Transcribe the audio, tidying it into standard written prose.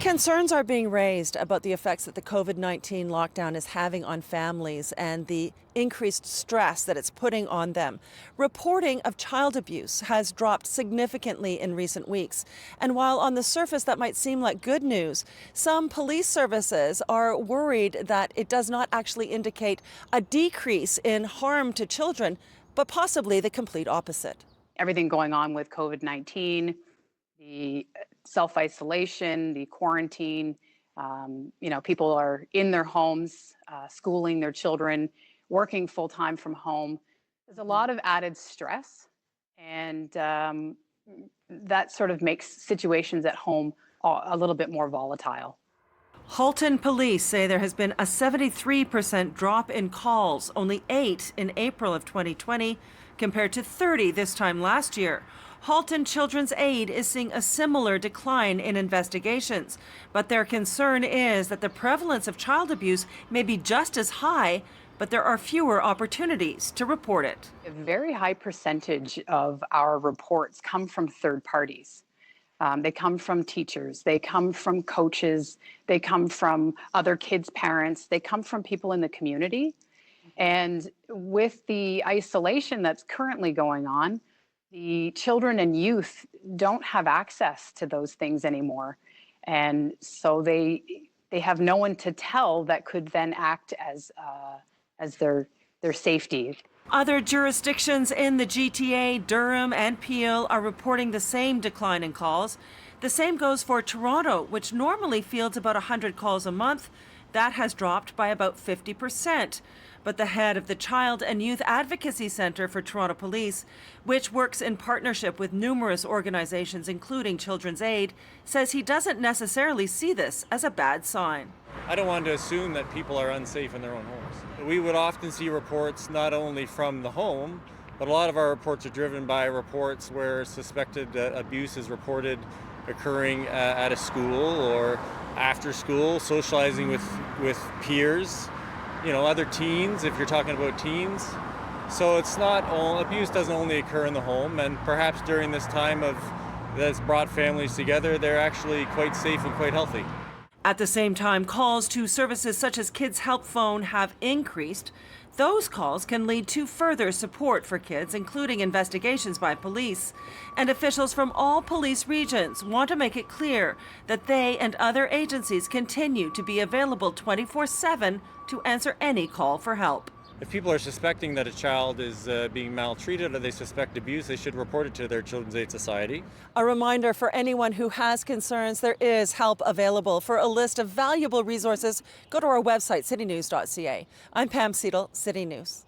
Concerns are being raised about the effects that the COVID-19 lockdown is having on families and the increased stress that it's putting on them. Reporting of child abuse has dropped significantly in recent weeks. And while on the surface that might seem like good news, some police services are worried that it does not actually indicate a decrease in harm to children, but possibly the complete opposite. Everything going on with COVID-19, the self-isolation, the quarantine, people are in their homes, schooling their children, working full-time from home. There's a lot of added stress, and that sort of makes situations at home a little bit more volatile. Halton police say there has been a 73% drop in calls, only 8 in April of 2020, compared to 30 this time last year. Halton Children's Aid is seeing a similar decline in investigations, but their concern is that the prevalence of child abuse may be just as high, but there are fewer opportunities to report it. A very high percentage of our reports come from third parties. They come from teachers, they come from coaches, they come from other kids' parents, they come from people in the community. And with the isolation that's currently going on, the children and youth don't have access to those things anymore. And so they have no one to tell that could then act as their safety. Other jurisdictions in the GTA, Durham and Peel, are reporting the same decline in calls. The same goes for Toronto, which normally fields about 100 calls a month. That has dropped by about 50%. But the head of the Child and Youth Advocacy Centre for Toronto Police, which works in partnership with numerous organizations, including Children's Aid, says he doesn't necessarily see this as a bad sign. I don't want to assume that people are unsafe in their own homes. We would often see reports not only from the home, but a lot of our reports are driven by reports where suspected abuse is reported occurring at a school or after school, socializing with peers, other teens, if you're talking about teens. So it's not all, abuse doesn't only occur in the home, and perhaps during this time that's brought families together, they're actually quite safe and quite healthy. At the same time, calls to services such as Kids Help Phone have increased. Those calls can lead to further support for kids, including investigations by police. And officials from all police regions want to make it clear that they and other agencies continue to be available 24/7 to answer any call for help. If people are suspecting that a child is being maltreated or they suspect abuse, they should report it to their Children's Aid Society. A reminder for anyone who has concerns, there is help available. For a list of valuable resources, go to our website, citynews.ca. I'm Pam Seatle, City News.